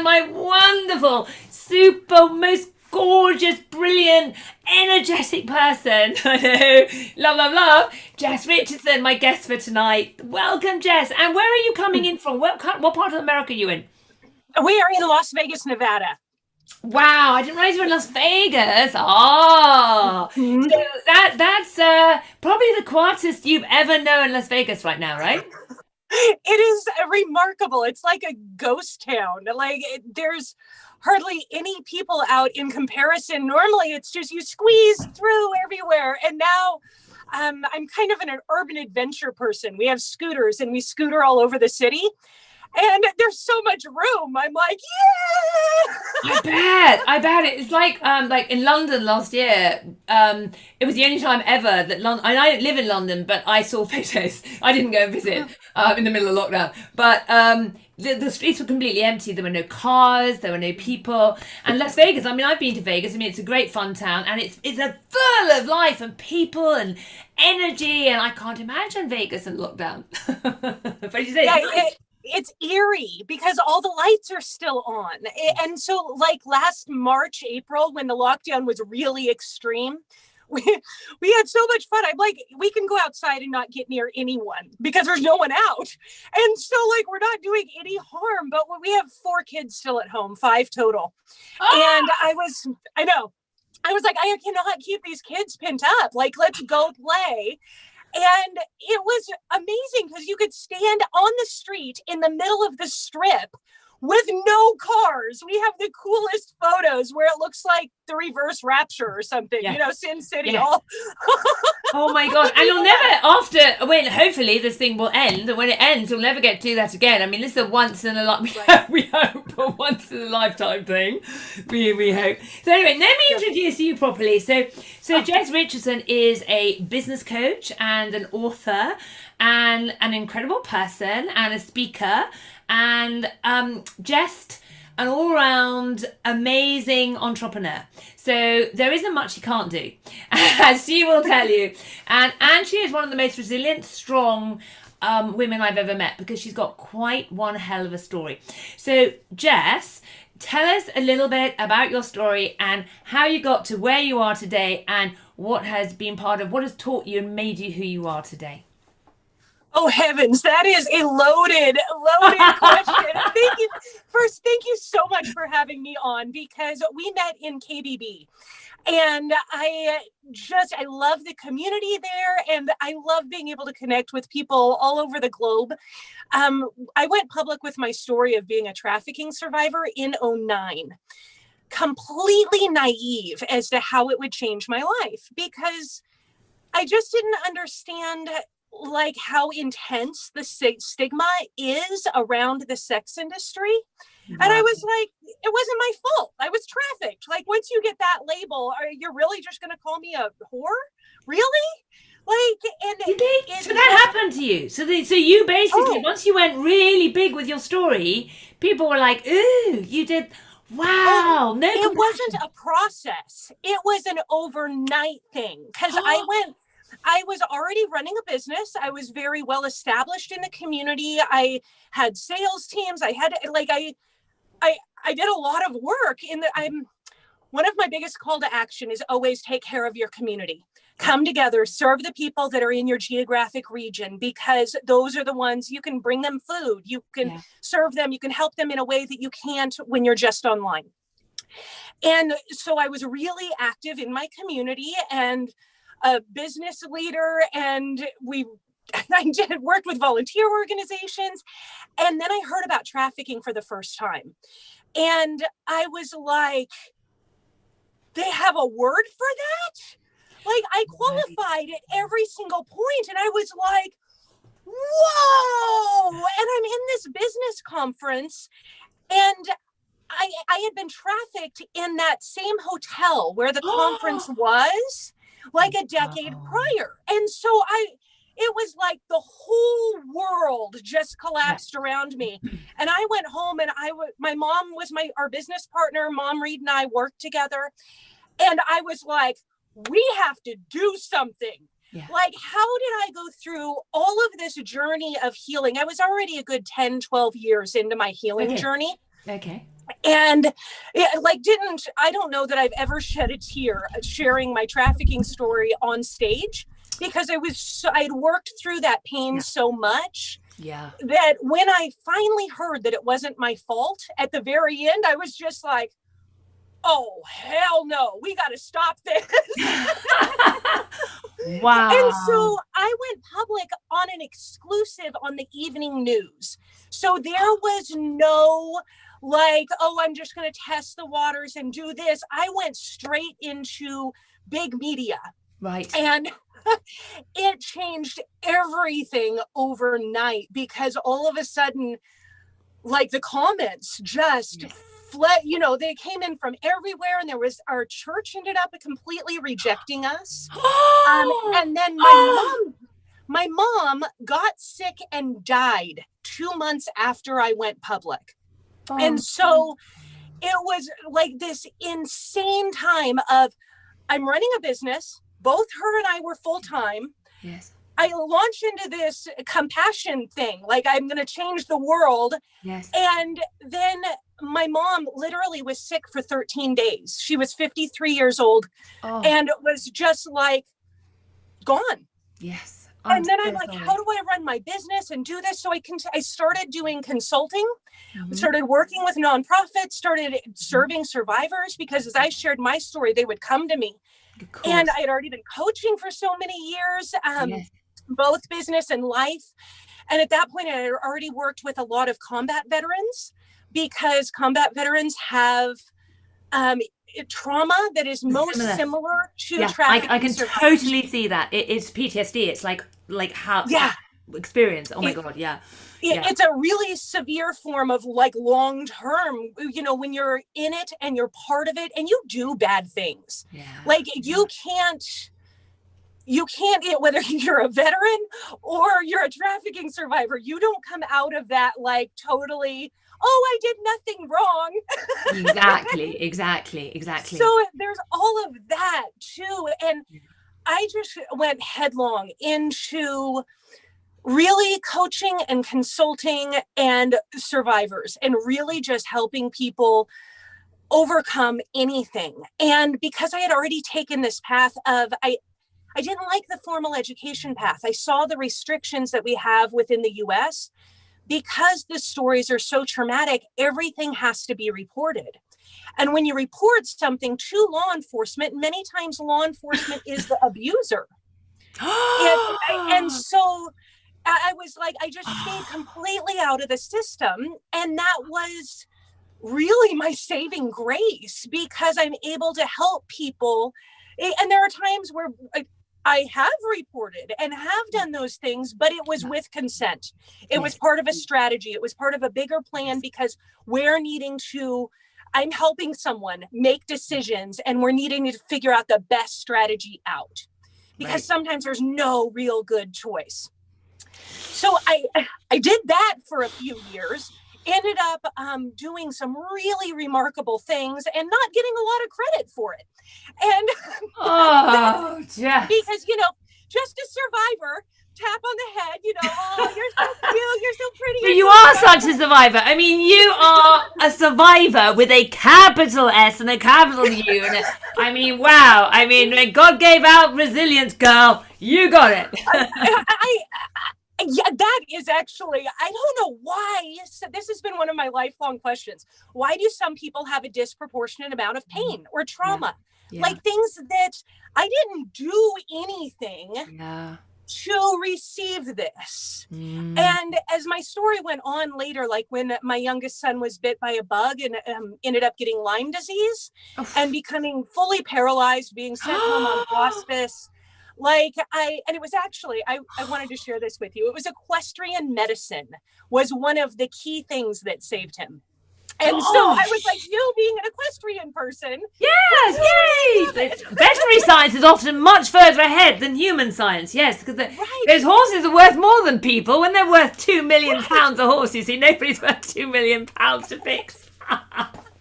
my wonderful, super, most gorgeous, brilliant, energetic person. I know, love, Jes Richardson, my guest for tonight. Welcome, Jes. And where are you coming in from? What part of America are you in? We are in Las Vegas, Nevada. Wow, I didn't realize you were in Las Vegas. Oh, Mhm. so that's probably the quietest you've ever known Las Vegas right now, right? It is remarkable. It's like a ghost town. There's hardly any people out in comparison. Normally, it's just you squeeze through everywhere. And now I'm kind of an urban adventure person. We have scooters and we scooter all over the city. And there's so much room. I'm like, yeah. I bet it's like in London last year. It was the only time ever that London. I don't live in London, but I saw photos. I didn't go and visit in the middle of lockdown, but the streets were completely empty. There were no cars, there were no people. And Las Vegas. I mean, I've been to Vegas. I mean, it's a great fun town, and it's a full of life and people and energy. And I can't imagine Vegas in lockdown. But you say, Yeah, it's nice. it's eerie because all the lights are still on. And so, like last March, April, when the lockdown was really extreme, we we had so much fun. I'm like, we can go outside and not get near anyone because there's no one out. And so, like, we're not doing any harm, but we have 4 kids still at home, 5 total. And Oh, I know, I was like, I cannot keep these kids pent up. Like, let's go play. And it was amazing because you could stand on the street in the middle of the strip with no cars. We have the coolest photos where it looks like the reverse rapture or something, yeah, Sin City, yeah. all Oh my god! And you'll never after when hopefully this thing will end, and when it ends, you'll never get to do that again. I mean, this is a once in a right. we hope a once in a lifetime thing. We hope. So anyway, let me Yep. introduce you properly. So Jes Richardson is a business coach and an author, and an incredible person and a speaker, and just an all-round amazing entrepreneur. So there isn't much she can't do, as she will tell you. And she is one of the most resilient, strong women I've ever met because she's got quite one hell of a story. So Jes, tell us a little bit about your story and how you got to where you are today and what has been part of what has taught you and made you who you are today. Oh heavens, that is a loaded question. Thank you. First, thank you so much for having me on because we met in KBB. And I love the community there, and I love being able to connect with people all over the globe. I went public with my story of being a trafficking survivor in '09, completely naive as to how it would change my life because I just didn't understand like how intense the stigma is around the sex industry. And I Wow. was like, it wasn't my fault. I was trafficked. Like, once you get that label, are you really just going to call me a whore? Really? Like, and Did they? it So that just, happened to you. So you basically, oh, once you went really big with your story, people were like, "Ooh, you did! oh, Wow, no it wasn't compassion." a process. It was an overnight thing because I was already running a business. I was very well established in the community. I had sales teams. I did a lot of work in the, I'm one of my biggest call to action is always take care of your community. Yeah, Come together, serve the people that are in your geographic region because those are the ones you can bring them food. You can yeah, serve them. You can help them in a way that you can't when you're just online. And so I was really active in my community and a business leader. And I did worked with volunteer organizations. And then I heard about trafficking for the first time. And I was like, they have a word for that? Like, I right. qualified at every single point, and I was like, whoa. And I'm in this business conference, and I had been trafficked in that same hotel where the conference was like a decade Wow. prior. And so it was like the whole world just Yeah. collapsed around me. And I went home and my mom was our business partner. Mom Reed and I worked together. And I was like, we have to do something. Yeah. Like, how did I go through all of this journey of healing? I was already a good 10, 12 years into my healing Okay. journey. Okay. And I don't know that I've ever shed a tear sharing my trafficking story on stage, because I'd worked through that pain so much that when I finally heard that it wasn't my fault at the very end, I was just like, oh, hell no, we got to stop this. Wow. And so I went public on an exclusive on the evening news. So there was no like, oh, I'm just going to test the waters and do this. I went straight into big media. Right. And it changed everything overnight, because all of a sudden, like, the comments just fled, they came in from everywhere, and our church ended up completely rejecting us. And then my mom got sick and died 2 months after I went public. And so it was like this insane time of, I'm running a business. Both her and I were full-time. Yes. I launched into this compassion thing, like, I'm going to change the world. Yes. And then my mom literally was sick for 13 days. She was 53 years old and was just like gone. Yes. And then I'm like, how do I run my business and do this? So I started doing consulting, started working with nonprofits, started serving survivors, because as I shared my story, they would come to me. And I had already been coaching for so many years, both business and life. And at that point, I had already worked with a lot of combat veterans, because combat veterans have trauma that is most similar to trafficking. I can totally see that. It's PTSD. It's like how experience. Oh my God. It's a really severe form of like long-term, when you're in it and you're part of it and you do bad things. Like you can't, whether you're a veteran or you're a trafficking survivor, you don't come out of that like totally, oh, I did nothing wrong. Exactly. So there's all of that too. And I just went headlong into really coaching and consulting and survivors, and really just helping people overcome anything. And because I had already taken this path of, I didn't like the formal education path. I saw the restrictions that we have within the US. Because the stories are so traumatic, everything has to be reported. And when you report something to law enforcement, many times law enforcement is the abuser. And so I was like, I just stayed completely out of the system. And that was really my saving grace, because I'm able to help people. And there are times where I have reported and have done those things, but it was with consent. It was part of a strategy. It was part of a bigger plan, because I'm helping someone make decisions, and we're needing to figure out the best strategy out, because sometimes there's no real good choice. So I did that for a few years, ended up doing some really remarkable things and not getting a lot of credit for it. And because, just a survivor, tap on the head, oh, you're so cute, you're so pretty. But you are such a survivor. I mean, you are a survivor with a capital S and a capital U. And I mean, wow. I mean, when God gave out resilience, girl, you got it. Yeah, that is actually, I don't know why. So this has been one of my lifelong questions. Why do some people have a disproportionate amount of pain or trauma? Like things that I didn't do anything to receive this. And as my story went on later, like when my youngest son was bit by a bug and ended up getting Lyme disease and becoming fully paralyzed, being sent home on hospice. And it was actually, I wanted to share this with you. It was equestrian medicine was one of the key things that saved him. And so I was like, you being an equestrian person. Yes, yay! Veterinary science is often much further ahead than human science, yes, because those horses are worth more than people. When they're worth £2 million a horse, you see, nobody's worth £2 million to fix.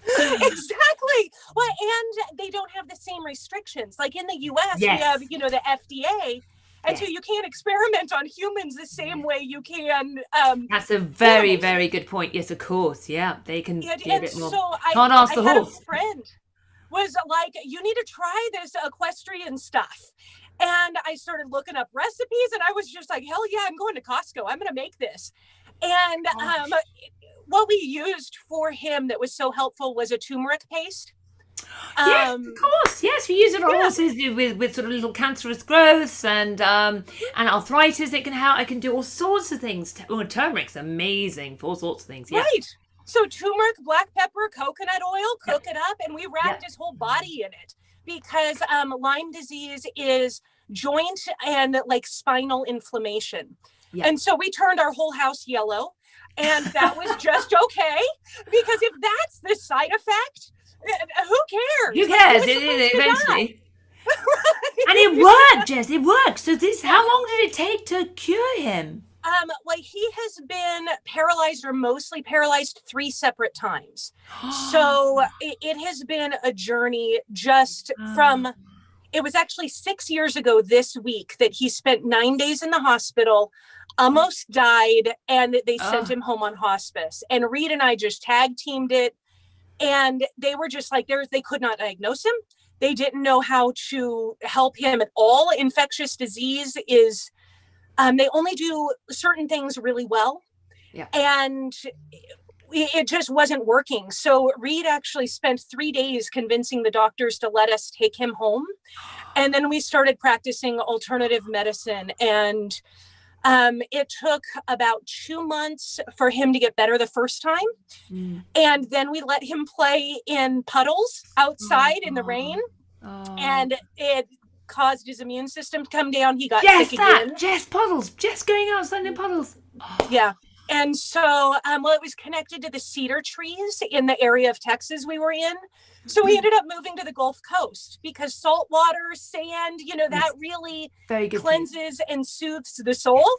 Exactly. Well, and they don't have the same restrictions. Like in the US, we have, the FDA, And so you can't experiment on humans the same way you can. That's a very, very good point. Yes, of course. Yeah, they can be a bit more. So Can't ask the had horse. a friend was like, you need to try this equestrian stuff. And I started looking up recipes, and I was just like, hell yeah, I'm going to Costco. I'm going to make this. And what we used for him that was so helpful was a turmeric paste. Yes, of course. Yes, we use it on horses with sort of little cancerous growths and arthritis. It can help. I can do all sorts of things. Turmeric's amazing for all sorts of things. Yeah. Right. So turmeric, black pepper, coconut oil, cook it up, and we wrapped his whole body in it because Lyme disease is joint and like spinal inflammation. Yeah. And so we turned our whole house yellow, and that was just okay, because if that's the side effect, who cares? Who cares? Eventually. And it worked, Jess. It worked. So how long did it take to cure him? Well, he has been paralyzed or mostly paralyzed 3 separate times. So it has been a journey just from, it was actually 6 years ago this week that he spent 9 days in the hospital, almost died, and they sent him home on hospice. And Reed and I just tag teamed it. And they were just like, they could not diagnose him. They didn't know how to help him at all. Infectious disease is, they only do certain things really well. Yeah. And it just wasn't working. So Reed actually spent 3 days convincing the doctors to let us take him home. And then we started practicing alternative medicine. And it took about 2 months for him to get better the first time. And then we let him play in puddles outside in the rain. And it caused his immune system to come down. He got sick again. Puddles. Just going outside in puddles. Yeah. And so, it was connected to the cedar trees in the area of Texas we were in. So we ended up moving to the Gulf Coast because salt water, sand, that really cleanses and soothes the soul.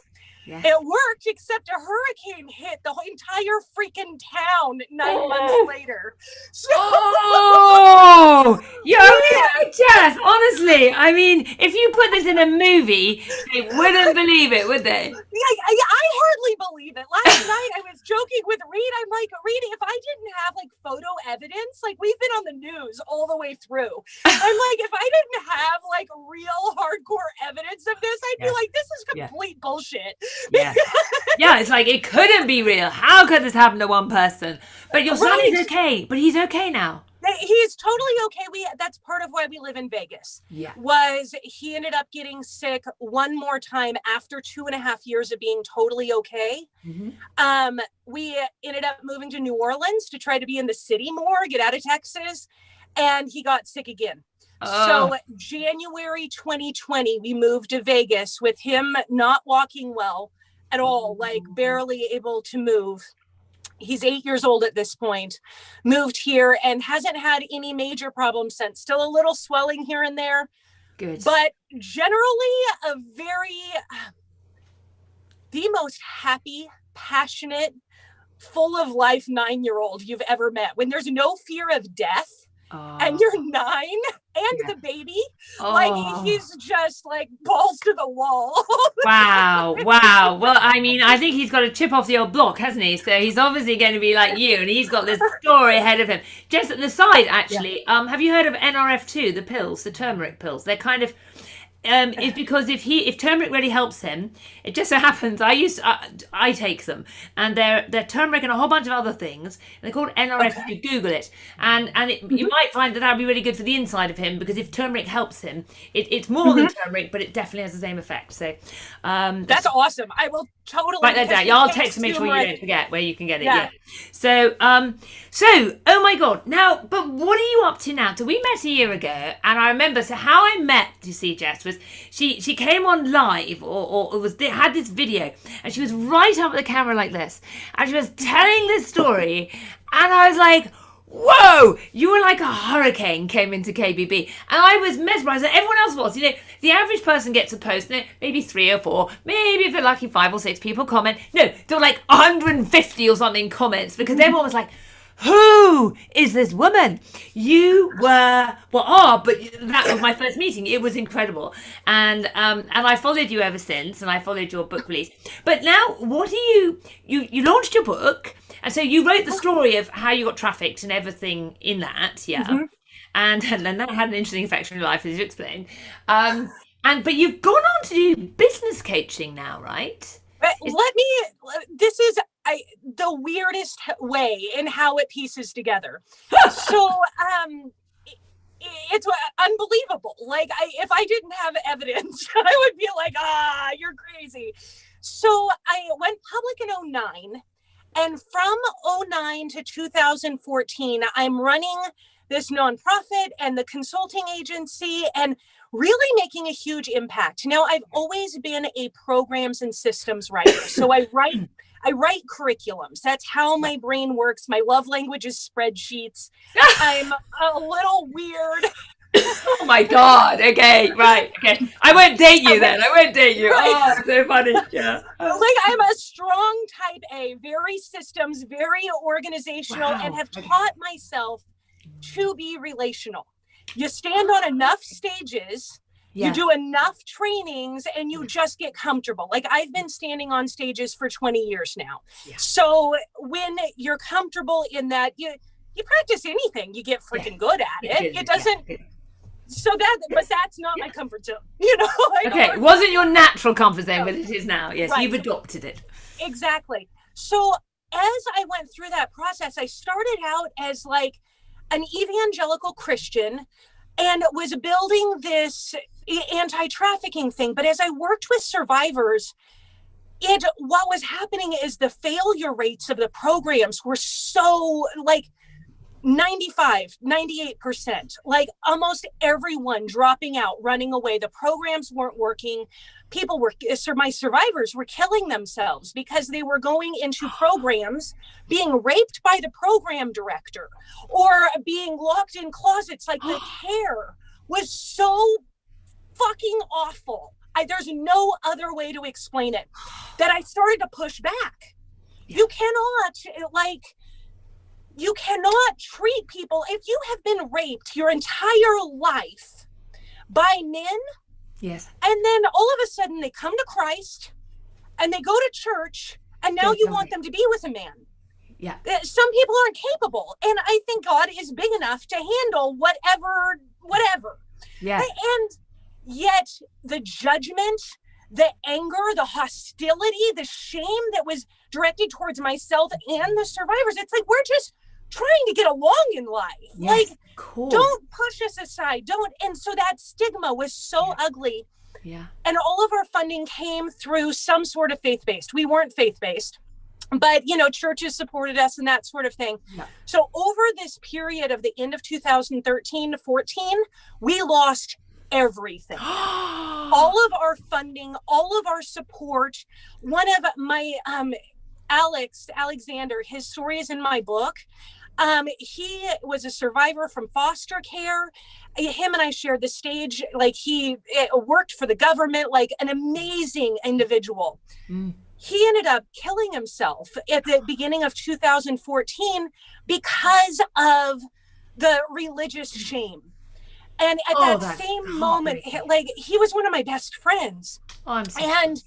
Yes. It worked, except a hurricane hit the whole entire freaking town 9 months later. So, you're okay, Jess. Honestly, I mean, if you put this in a movie, they wouldn't believe it, would they? I hardly believe it. Last night I was joking with Reed. I'm like, Reed, if I didn't have like photo evidence, like we've been on the news all the way through. I'm like, if I didn't have like real hardcore evidence of this, I'd be like, this is complete bullshit. Yeah. Yeah, it's like, it couldn't be real. How could this happen to one person? But your son is okay. But he's okay now. He's totally okay. That's part of why we live in Vegas. Yeah. Was he ended up getting sick one more time after 2.5 years of being totally okay. Mm-hmm. We ended up moving to New Orleans to try to be in the city more, get out of Texas, and he got sick again. So January 2020, we moved to Vegas with him not walking well at all, like barely able to move. He's 8 years old at this point, moved here and hasn't had any major problems since. Still a little swelling here and there. Good. But generally the most happy, passionate, full of life 9-year-old you've ever met. When there's no fear of death. And you're 9 and the baby, like he's just like balls to the wall. Wow. Well, I mean, I think he's got a chip off the old block, hasn't he? So he's obviously going to be like you, and he's got this story ahead of him. Just at the side, actually, have you heard of NRF2, the pills, the turmeric pills? They're kind of... it's because if turmeric really helps him, it just so happens I take them, and they're turmeric and a whole bunch of other things. They're called NRF. Okay. You Google it, and you might find that'd be really good for the inside of him, because if turmeric helps him, it's more than turmeric, but it definitely has the same effect. So that's awesome. I will totally write that down. I'll text to make sure you don't forget where you can get it. Yeah. So oh my God. Now, but what are you up to now? So we met a year ago, and I remember. So how I met, you see, Jess, was she came on live or had this video, and she was right up at the camera like this, and she was telling this story, and I was like, whoa, you were like a hurricane came into KBB, and I was mesmerized, and everyone else was. The average person gets a post, maybe 3 or 4, maybe if they're lucky 5 or 6 people comment. No, there were like 150 or something comments, because everyone was like, who is this woman? You were, but that was my first meeting. It was incredible. And I followed you ever since, and I followed your book release. But now, what are you launched your book, and so you wrote the story of how you got trafficked and everything in that, yeah. Mhm. And then that had an interesting effect on your life, as you explained. But you've gone on to do business coaching now, right? This is the weirdest way in how it pieces together. So it's unbelievable. Like, if I didn't have evidence, I would be like, you're crazy. So I went public in 2009. And from 2009 to 2014, I'm running this nonprofit and the consulting agency and really making a huge impact. Now, I've always been a programs and systems writer. So I write curriculums. That's how my brain works. My love language is spreadsheets. I'm a little weird. Oh my God. Okay, right. Okay. I won't date you then. I won't date you. Right. Oh, so funny. Yeah. Like, I'm a strong type A, very systems, very organizational, and have taught myself to be relational. You stand on enough stages, you do enough trainings, and you just get comfortable. Like, I've been standing on stages for 20 years now. Yeah. So when you're comfortable in that, you practice anything, you get freaking good at it. It doesn't. So but that's not my comfort zone, Like, okay, it wasn't your natural comfort zone, but it is now. Yes, right. You've adopted it. Exactly. So as I went through that process, I started out as like an evangelical Christian and was building this anti-trafficking thing. But as I worked with survivors, what was happening is the failure rates of the programs were so like 98%, like almost everyone dropping out, running away. The programs weren't working. My survivors were killing themselves because they were going into programs, being raped by the program director or being locked in closets. Like, the care was so fucking awful. There's no other way to explain it, that I started to push back. Yeah. You cannot treat people, if you have been raped your entire life by men, yes, and then all of a sudden they come to Christ and they go to church, and now you want them to be with a man. Yeah. Some people aren't capable, and I think God is big enough to handle whatever. Yeah. And yet the judgment, the anger, the hostility, the shame that was directed towards myself and the survivors, it's like, we're just trying to get along in life. Yes, like, cool. Don't push us aside. Don't. And so that stigma was so ugly. Yeah. And all of our funding came through some sort of faith-based. We weren't faith-based, but churches supported us and that sort of thing. Yeah. So over this period of the end of 2013 to 14, we lost everything. All of our funding, all of our support. One of my Alexander, his story is in my book. He was a survivor from foster care. Him and I shared the stage. Like, he worked for the government, like an amazing individual. He ended up killing himself at the beginning of 2014 because of the religious shame. And at that same moment, like, he was one of my best friends. Oh, I'm so and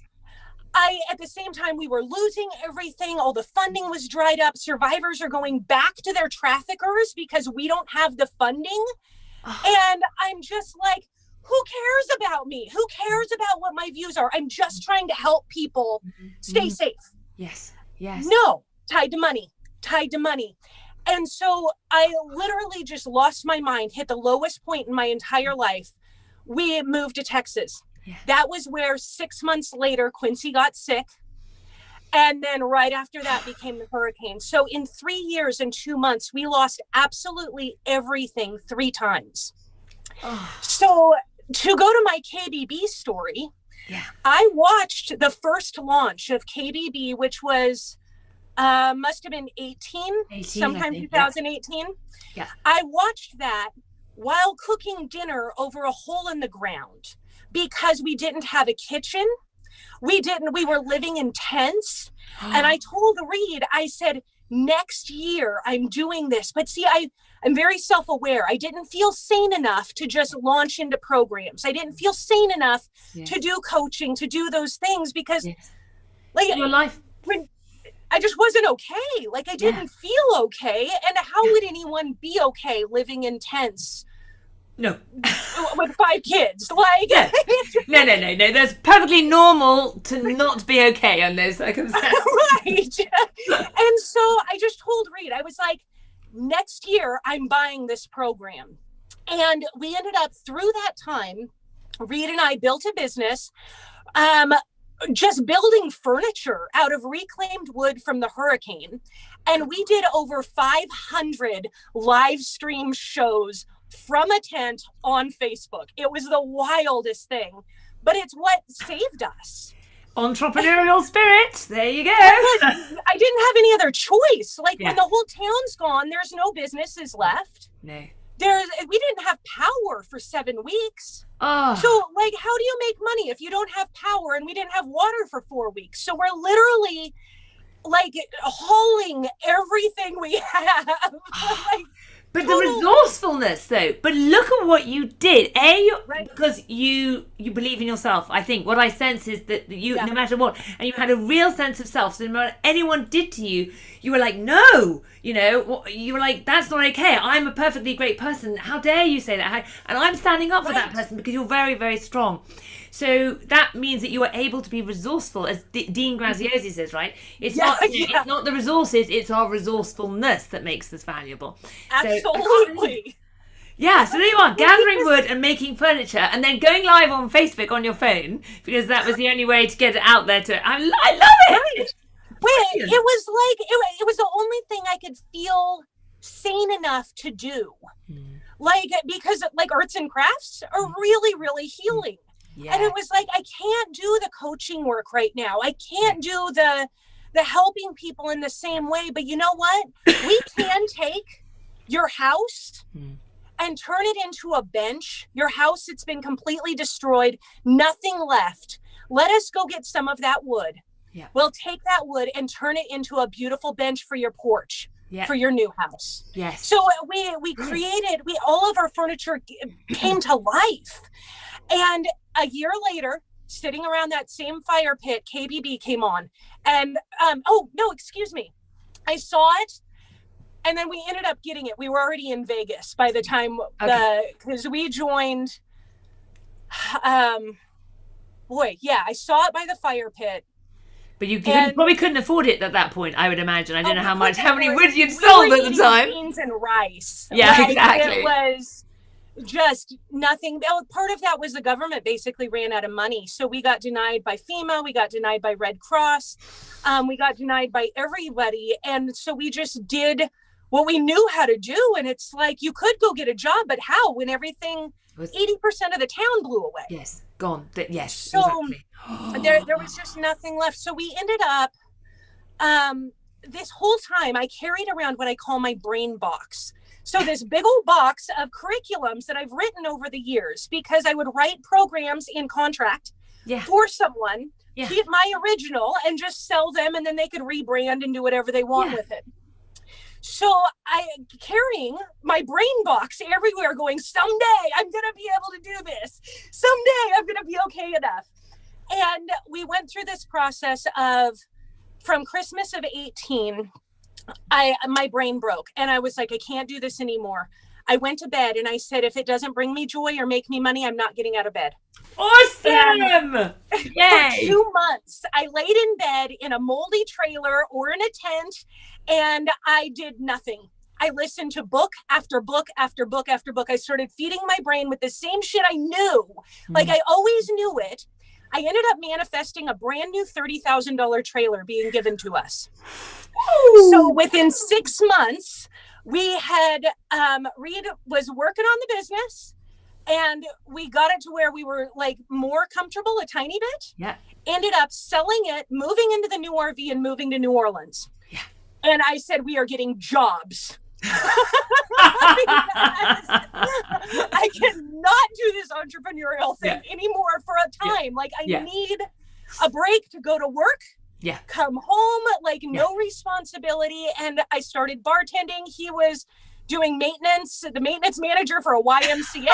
at the same time, we were losing everything. All the funding was dried up. Survivors are going back to their traffickers because we don't have the funding. And I'm just like, who cares about me? Who cares about what my views are? I'm just trying to help people stay safe. Yes. No, tied to money. And so I literally just lost my mind, hit the lowest point in my entire life. We moved to Texas. Yeah. That was where 6 months later, Quincy got sick. And then right after that became the hurricane. So in 3 years and 2 months, we lost absolutely everything 3 times. So to go to my KBB story, I watched the first launch of KBB, which was must have been 18 sometime 2018. Yeah. I watched that while cooking dinner over a hole in the ground because we didn't have a kitchen. We were living in tents. And I told Reed, I said, next year I'm doing this. But see, I'm very self-aware. I didn't feel sane enough to just launch into programs. I didn't feel sane enough to do coaching, to do those things, because like your life, I just wasn't okay. Like I didn't feel okay. And how would anyone be okay living in tents? No. With 5 kids. Like no. That's perfectly normal to not be okay on those circumstances. Right. And so I just told Reed, I was like, next year I'm buying this program. And we ended up, through that time, Reed and I built a business, just building furniture out of reclaimed wood from the hurricane. And we did over 500 live stream shows from a tent on Facebook. It was the wildest thing, but it's what saved us. Entrepreneurial spirit. There you go. I didn't have any other choice. Like when the whole town's gone, there's no businesses left. No. We didn't have power for 7 weeks. Oh. So like, how do you make money if you don't have power? And we didn't have water for 4 weeks. So we're literally like hauling everything we have. Like, but the resourcefulness, though. But look at what you did. Because you believe in yourself. I think what I sense is that you, no matter what, and you had a real sense of self. So no matter what anyone did to you, you were like, no, you were like, that's not okay. I'm a perfectly great person. How dare you say that? And I'm standing up for that person because you're very, very strong. So that means that you are able to be resourceful, as Dean Graziosi says, right? It's it's not the resources, it's our resourcefulness that makes us valuable. Absolutely. So there you are, gathering wood and making furniture, and then going live on Facebook on your phone, because that was the only way to get it out there. I love it. It was like it was the only thing I could feel sane enough to do. Like, because like arts and crafts are really, really healing. And it was like, I can't do the coaching work right now. I can't do the helping people in the same way. But you know what? We can take your house and turn it into a bench. Your house, it's been completely destroyed, nothing left. Let us go get some of that wood. We'll take that wood and turn it into a beautiful bench for your porch. For your new house. So we created, all of our furniture came to life. And a year later, sitting around that same fire pit, KBB came on. And, I saw it. And then we ended up getting it. We were already in Vegas by the time, because we joined, I saw it by the fire pit. But you probably couldn't afford it at that point, I would imagine. I don't know how many wood you'd sold at the time. Beans and rice. Exactly. It was just nothing. Part of that was the government basically ran out of money. So we got denied by FEMA. We got denied by Red Cross. We got denied by everybody. And so we just did what we knew how to do. And it's like, you could go get a job, but how? When everything, 80% of the town blew away. Yes, gone. Yes, so exactly. there was just nothing left. So we ended up, this whole time I carried around what I call my brain box. So this big old box of curriculums that I've written over the years, because I would write programs in contract for someone, keep my original and just sell them, and then they could rebrand and do whatever they want with it. So I carrying my brain box everywhere going, someday I'm going to be able to do this. Someday I'm going to be okay enough. And we went through this process of, from Christmas of 18, my brain broke and I was like, I can't do this anymore. I went to bed and I said, if it doesn't bring me joy or make me money, I'm not getting out of bed. Awesome! For 2 months, I laid in bed in a moldy trailer or in a tent, and I did nothing. I listened to book after book after book after book. I started feeding my brain with the same shit I knew. Like I always knew it. I ended up manifesting a brand new $30,000 trailer being given to us. So within 6 months, we had, Reed was working on the business, and we got it to where we were like more comfortable a tiny bit. Ended up selling it, moving into the new RV and moving to New Orleans. And I said, we are getting jobs. I cannot do this entrepreneurial thing anymore for a time. Like I need a break to go to work, come home, like no responsibility. responsibility, and I started bartending. He was doing maintenance, the maintenance manager for a YMCA.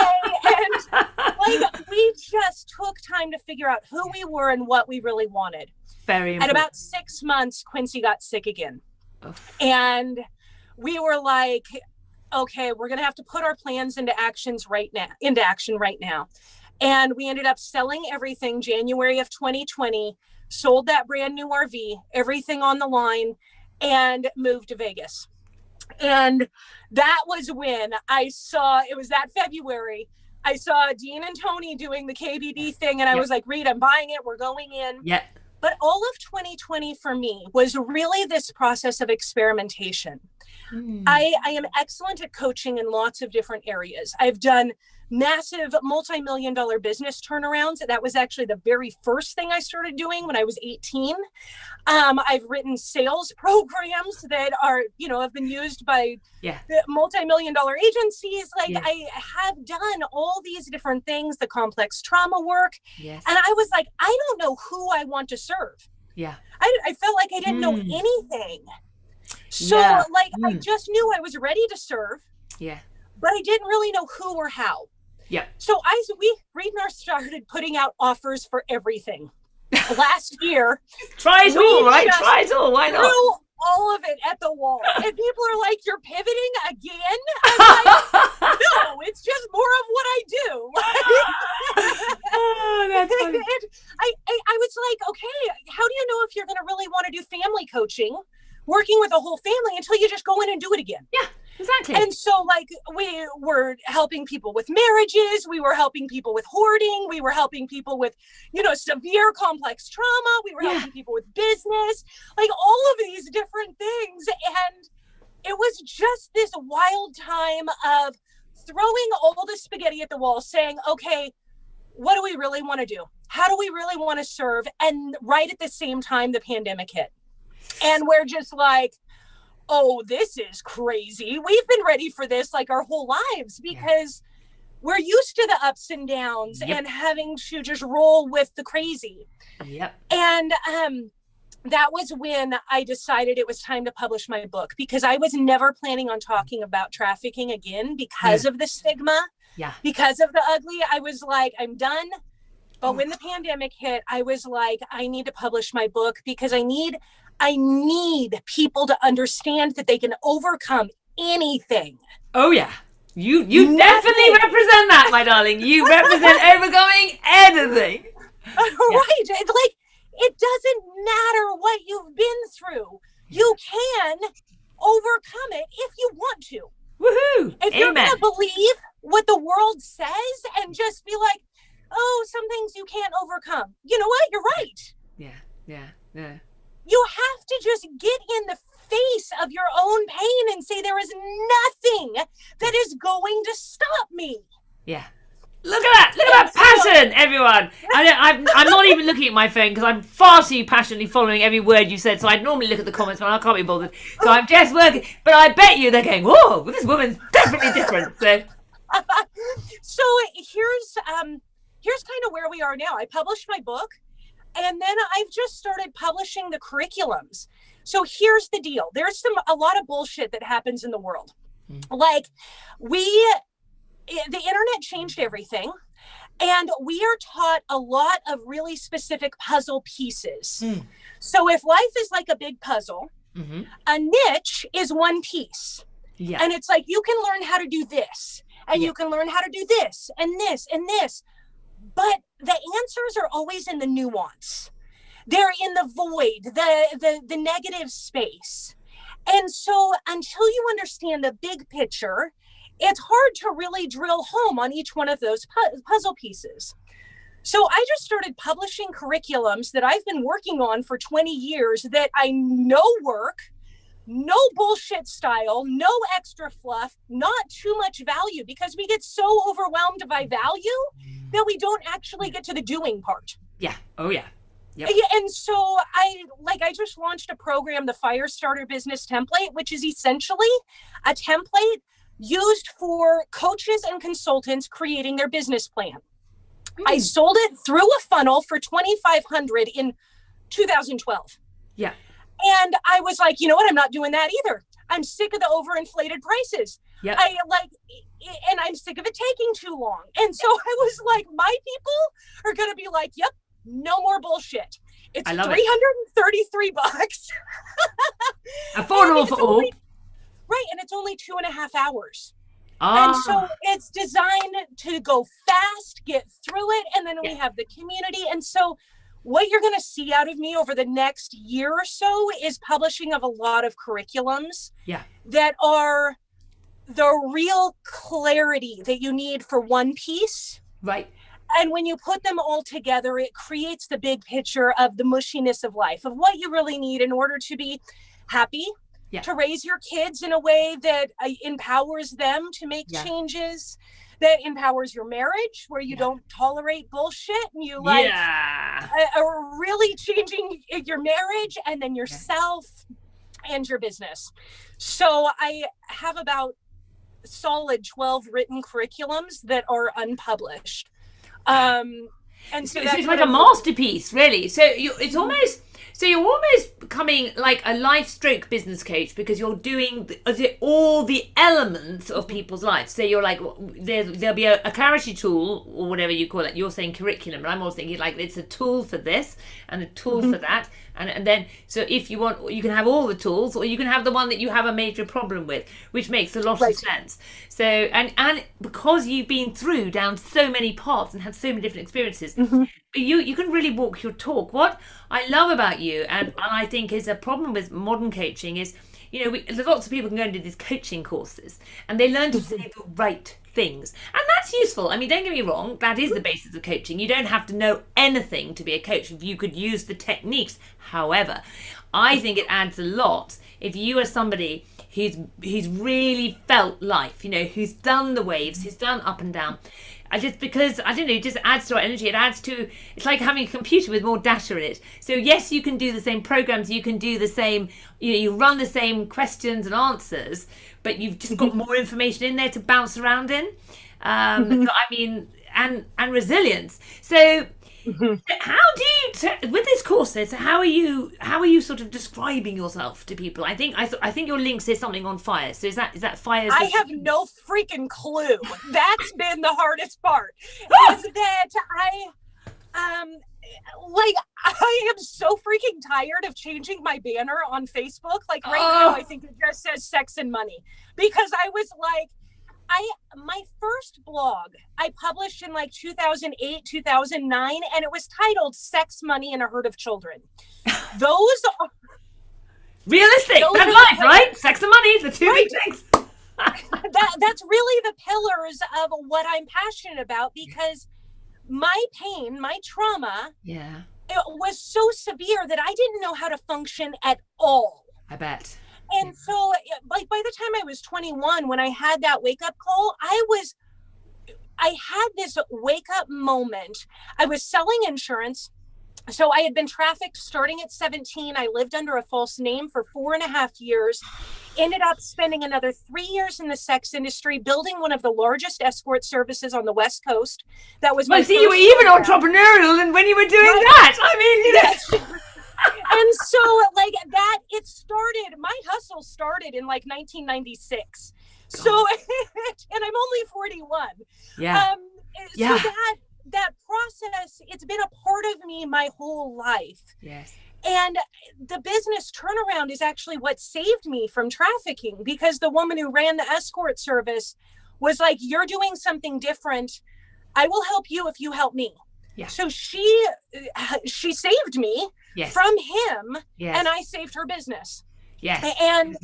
And like, we just took time to figure out who we were and what we really wanted. Very important. At about 6 months, Quincy got sick again. And we were like, okay, we're going to have to put our plans into action right now. And we ended up selling everything January of 2020, sold that brand new RV, everything on the line, and moved to Vegas. And that was when I saw, it was that February, I saw Dean and Tony doing the KBB thing. And I was like, Reed, I'm buying it. We're going in. Yeah. But all of 2020 for me was really this process of experimentation. I am excellent at coaching in lots of different areas. I've done massive multi-million-dollar business turnarounds. That was actually the very first thing I started doing when I was 18. I've written sales programs that are, have been used by the multi-million-dollar agencies. I have done all these different things, the complex trauma work. Yes. And I was like, I don't know who I want to serve. Yeah. I felt like I didn't know anything. So I just knew I was ready to serve. Yeah. But I didn't really know who or how. Yeah. So Reed and I started putting out offers for everything. Last year. Try it all, right? Try it all. Why not? Threw all of it at the wall. And people are like, you're pivoting again? I'm like, no, it's just more of what I do. Oh, that's funny. I was like, okay, how do you know if you're going to really want to do family coaching, working with a whole family, until you just go in and do it again? Yeah. Exactly. And so we were helping people with marriages. We were helping people with hoarding. We were helping people with, severe complex trauma. We were helping people with business, all of these different things. And it was just this wild time of throwing all the spaghetti at the wall, saying, okay, what do we really want to do? How do we really want to serve? And right at the same time, the pandemic hit. And we're just like, oh, this is crazy. We've been ready for this our whole lives, because we're used to the ups and downs and having to just roll with the crazy. Yep. And that was when I decided it was time to publish my book, because I was never planning on talking about trafficking again because of the stigma, because of the ugly. I was like, I'm done. But when the pandemic hit, I was like, I need to publish my book, because I need people to understand that they can overcome anything. Oh yeah. You definitely represent that, my darling. You represent overcoming anything. Right. It doesn't matter what you've been through. You can overcome it if you want to. Woohoo. If you're going to believe what the world says and just be like, oh, some things you can't overcome. You know what? You're right. Yeah. You have to just get in the face of your own pain and say, there is nothing that is going to stop me. Yeah. Look at that passion, everyone. I'm not even looking at my phone, because I'm far too passionately following every word you said. So I'd normally look at the comments, but I can't be bothered. So I'm just working. But I bet you they're going, whoa, this woman's definitely different. So here's kind of where we are now. I published my book. And then I've just started publishing the curriculums. So here's the deal. There's a lot of bullshit that happens in the world. The internet changed everything. And we are taught a lot of really specific puzzle pieces. So if life is like a big puzzle, a niche is one piece. Yeah. And it's like, you can learn how to do this, and you can learn how to do this and this and this. But the answers are always in the nuance. They're in the void, the negative space. And so until you understand the big picture, it's hard to really drill home on each one of those puzzle pieces. So I just started publishing curriculums that I've been working on for 20 years that I know work, no bullshit style, no extra fluff, not too much value, because we get so overwhelmed by value that we don't actually get to the doing part. Yeah. Oh yeah. Yep. And so I just launched a program, the Firestarter Business Template, which is essentially a template used for coaches and consultants creating their business plan. I sold it through a funnel for $2,500 in 2012. Yeah. And I was like, you know what? I'm not doing that either. I'm sick of the overinflated prices. Yep. And I'm sick of it taking too long. And so I was like, my people are going to be like, yep, no more bullshit. It's $333. Affordable for all. Right. And it's only 2.5 hours. Ah. And so it's designed to go fast, get through it. And then we have the community. And so what you're going to see out of me over the next year or so is publishing of a lot of curriculums that are the real clarity that you need for one piece. Right. And when you put them all together, it creates the big picture of the mushiness of life, of what you really need in order to be happy, to raise your kids in a way that empowers them to make changes, that empowers your marriage, where you don't tolerate bullshit and you are really changing your marriage and then yourself and your business. So I have about solid 12 written curriculums that are unpublished. And so it's like a masterpiece, really. So you're almost becoming like a life stroke business coach, because you're doing all the elements of people's lives. So you're like, there'll be a clarity tool or whatever you call it. You're saying curriculum, but I'm also thinking like it's a tool for this and a tool for that. And then, so if you want, you can have all the tools, or you can have the one that you have a major problem with, which makes a lot of sense. So, and because you've been through down so many paths and had so many different experiences, you can really walk your talk. What I love about you, and I think is a problem with modern coaching, is, lots of people can go and do these coaching courses and they learn to say the right things, and that's useful. I mean, don't get me wrong, that is the basis of coaching. You don't have to know anything to be a coach. If you could use the techniques. However, I think it adds a lot if you are somebody who's really felt life, who's done the waves, who's done up and down. It just adds to our energy. It's like having a computer with more data in it. So yes, you can do the same programs, you can do the same, you run the same questions and answers, but you've just got more information in there to bounce around in. And resilience. So how do you, with this course, so how are you sort of describing yourself to people? I think your link says something on fire. So is that fire? I have no freaking clue. That's been the hardest part. Is that I am so freaking tired of changing my banner on Facebook. Like right now, I think it just says sex and money, because I was like, my first blog I published in like 2008, 2009, and it was titled Sex, Money, and a Herd of Children. Those are realistic. That's life, right? Sex and money, the two big things. That's really the pillars of what I'm passionate about, because my pain, my trauma, it was so severe that I didn't know how to function at all. I bet. And so, like, by the time I was 21, when I had that wake-up call, I had this wake-up moment. I was selling insurance. So I had been trafficked starting at 17. I lived under a false name for 4.5 years, ended up spending another 3 years in the sex industry, building one of the largest escort services on the West Coast. That was my you were even entrepreneurial and when you were doing that. I mean, yes. And so my hustle started in like 1996. God. So, and I'm only 41. Yeah. So that process, it's been a part of me my whole life. Yes. And the business turnaround is actually what saved me from trafficking, because the woman who ran the escort service was like, you're doing something different. I will help you if you help me. Yeah. So she saved me from him, and I saved her business. Yes. And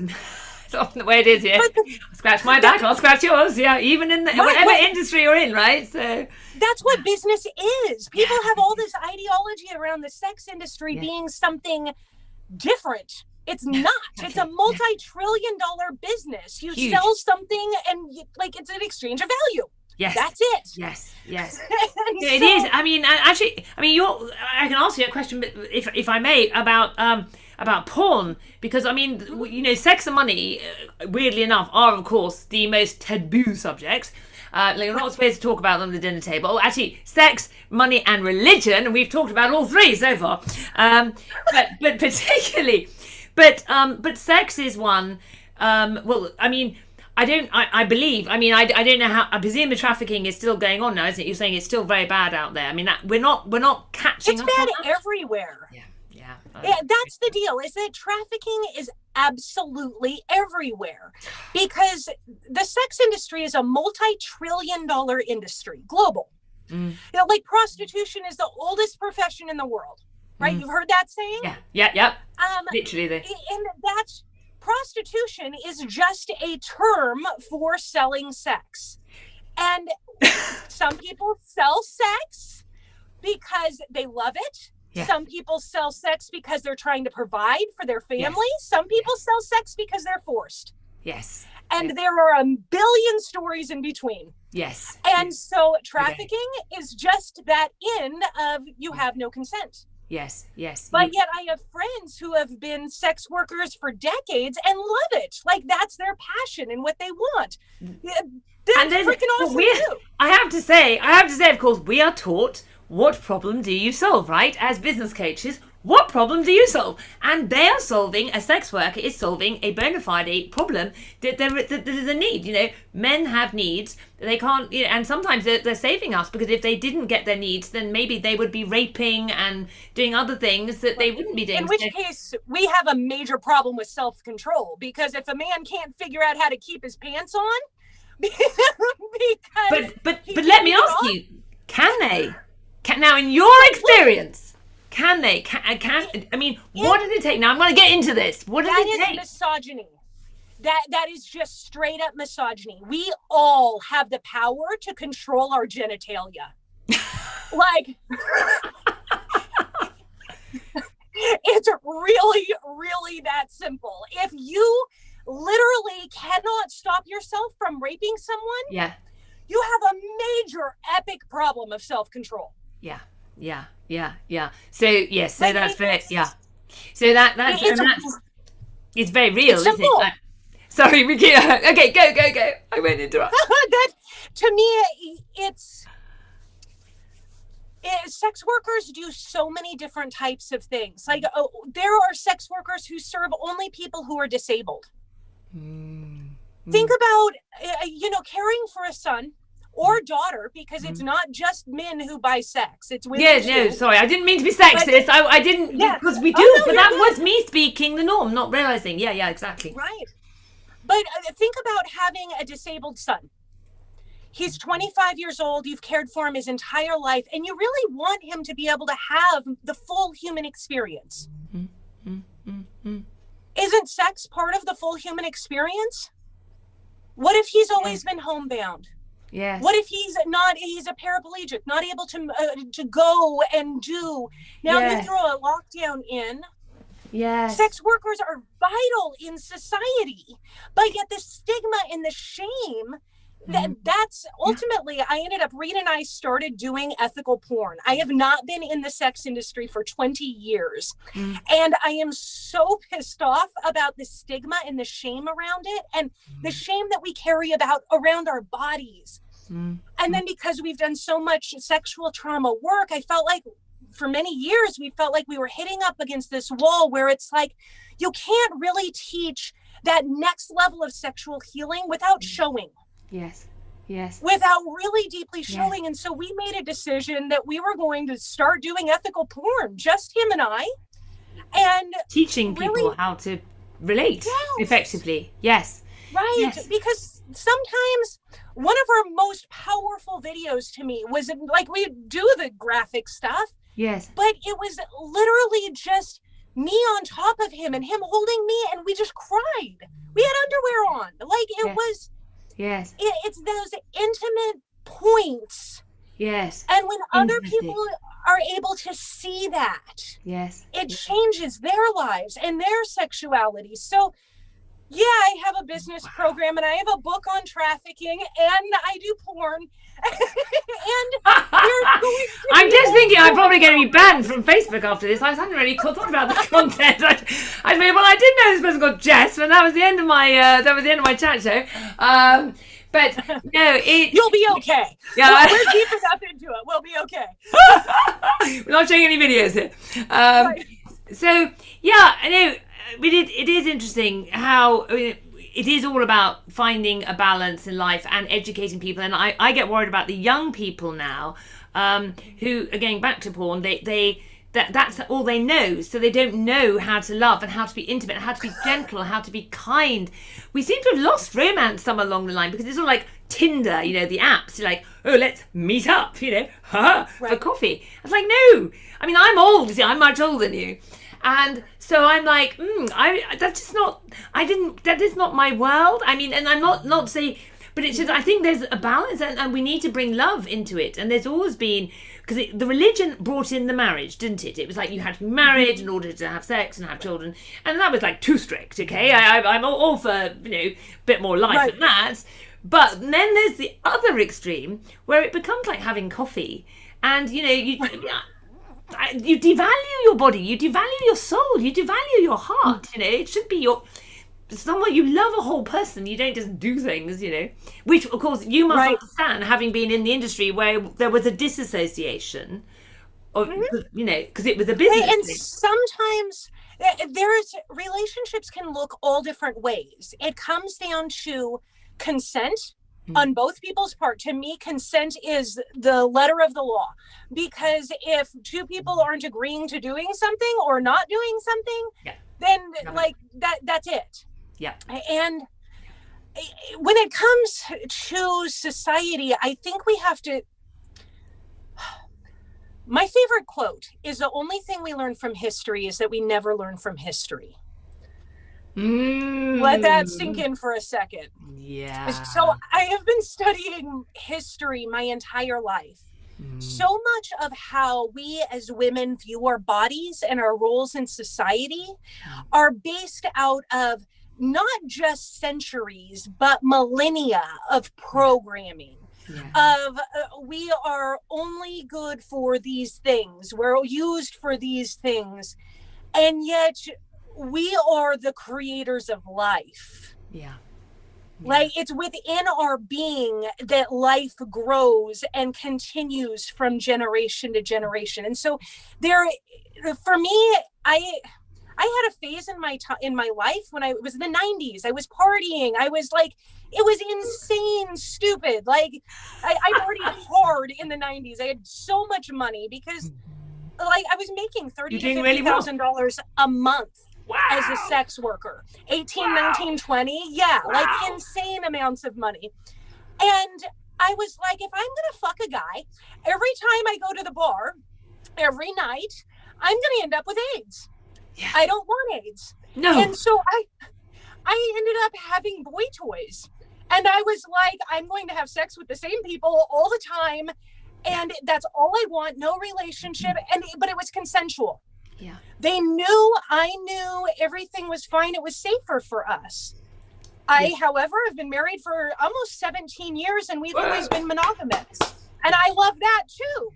it's often the way it is, I'll scratch my back, I'll scratch yours, even in whatever industry you're in, right? So that's what business is. People have all this ideology around the sex industry being something different. It's not. It's a multi-trillion-dollar business. You sell something and it's an exchange of value. Yes. That's it. Yes. It is. I mean, I can ask you a question, if I may, about porn, because I mean, sex and money, weirdly enough, are of course the most taboo subjects. You're not supposed to talk about them at the dinner table. Oh, actually, sex, money, and religion, and we've talked about all three so far. But particularly But sex is one. Well, I mean, I believe. I mean, I don't know how. I presume the trafficking is still going on now, isn't it? You're saying it's still very bad out there. I mean, that we're not catching up. It's bad on that. everywhere. Yeah. Yeah, that's the deal, is that trafficking is absolutely everywhere, because the sex industry is a multi-trillion-dollar industry, global. You know, like prostitution is the oldest profession in the world, right? You've heard that saying? Yeah. Literally. And that's, prostitution is just a term for selling sex. And some people sell sex because they love it. Yeah. Some people sell sex because they're trying to provide for their family. Some people sell sex because they're forced. Yes. And there are a billion stories in between. Yes. And so trafficking is just that in of you have no consent. Yes. But yet I have friends who have been sex workers for decades and love it. Like, that's their passion and what they want. That's freaking awesome too. I have to say, of course, we are taught, what problem do you solve, right? As business coaches, what problem do you solve? And they are solving, a sex worker is solving a bona fide problem that there is a need. You know, men have needs. They can't, you know, and sometimes they're saving us, because if they didn't get their needs, then maybe they would be raping and doing other things that they wouldn't be doing. In which case, we have a major problem with self-control, because if a man can't figure out how to keep his pants on, but let me ask you, can they? Now, in your experience, can they? I mean, what does it take? Now, I'm going to get into this. What does it take? That is misogyny. That is just straight up misogyny. We all have the power to control our genitalia. Like, it's really, really that simple. If you literally cannot stop yourself from raping someone, you have a major epic problem of self-control. Yeah. So yes, so that's very So that's it's very real, isn't it? Like, sorry, Ricky. Okay, go. I went into it. That, to me, it's sex workers do so many different types of things. Like, there are sex workers who serve only people who are disabled. Think about, caring for a son or daughter, because it's not just men who buy sex. It's women. Sorry, I didn't mean to be sexist. I didn't, because we do, but that was me speaking the norm, not realizing. Yeah, exactly. Right. But think about having a disabled son. He's 25 years old. You've cared for him his entire life, and you really want him to be able to have the full human experience. Isn't sex part of the full human experience? What if he's always been homebound? Yes. What if he's a paraplegic, not able to go and do? Now you throw a lockdown in. Yes. Sex workers are vital in society, but yet the stigma and the shame, that's ultimately, I ended up, Reed and I started doing ethical porn. I have not been in the sex industry for 20 years. And I am so pissed off about the stigma and the shame around it, and the shame that we carry around our bodies. And then because we've done so much sexual trauma work, I felt like for many years, we felt like we were hitting up against this wall where it's like, you can't really teach that next level of sexual healing without showing. Yes. Without really deeply showing. And so we made a decision that we were going to start doing ethical porn, just him and I. And teaching people how to relate effectively. Yes. Right. Yes. Because sometimes one of our most powerful videos to me was, like, we do the graphic stuff. Yes. But it was literally just me on top of him and him holding me, and we just cried. We had underwear on. Like, it was... Yes. It's those intimate points. Yes. And when other people are able to see that, it changes their lives and their sexuality. So, yeah, I have a business program, and I have a book on trafficking, and I do porn. I'm just thinking I'm probably going to be banned from Facebook after this. I hadn't really thought about the content. I mean, well, I did know this person called Jes, and that was the end of my chat show. But no, you'll be okay. Yeah, we're deep enough into it. We'll be okay. We're not showing any videos here. So yeah, I know. it is interesting how, I mean, it is all about finding a balance in life and educating people. And I get worried about the young people now, who are going back to porn. That's all they know. So they don't know how to love and how to be intimate, how to be gentle, how to be kind. We seem to have lost romance somewhere along the line, because it's all like Tinder, you know, the apps. You're like, oh, let's meet up, you know, for coffee. I was like, no. I mean, I'm old, you see, I'm much older than you. And so I'm like, that's just not, that is not my world. I mean, and I'm not saying, but it's just, I think there's a balance, and we need to bring love into it. And there's always been, because the religion brought in the marriage, didn't it? It was like you had to be married in order to have sex and have children. And that was like too strict, okay? I'm all for, you know, a bit more life than that. But then there's the other extreme where it becomes like having coffee. And, you know, you devalue your body, you devalue your soul, you devalue your heart. You know, it should be someone you love, a whole person. You don't just do things, you know, which of course you must understand, having been in the industry where there was a disassociation of, you know, because it was a business. And sometimes relationships can look all different ways. It comes down to consent on both people's part. To me, consent is the letter of the law, because if two people aren't agreeing to doing something or not doing something, then like that's it. Yeah. And when it comes to society, I think we have to, my favorite quote is, the only thing we learn from history is that we never learn from history. Let that sink in for a second. Yeah. So I have been studying history my entire life. So much of how we as women view our bodies and our roles in society are based out of not just centuries, but millennia of programming. Of we are only good for these things, we're used for these things, and yet we are the creators of life. Like, it's within our being that life grows and continues from generation to generation. And so for me, I had a phase in my life when it was in the 90s. I was partying. I was like, it was insane, stupid. Like, I partied hard in the 90s. I had so much money because, like, I was making $30,000 to $50,000 a month. As a sex worker, 18, 19, 20. Like insane amounts of money. And I was like, if I'm going to fuck a guy, every time I go to the bar, every night, I'm going to end up with AIDS. I don't want AIDS. No. And so I ended up having boy toys. And I was like, I'm going to have sex with the same people all the time. And that's all I want, no relationship. But it was consensual. They knew, I knew, everything was fine. It was safer for us. I, however, have been married for almost 17 years, and we've always been monogamous. And I love that too.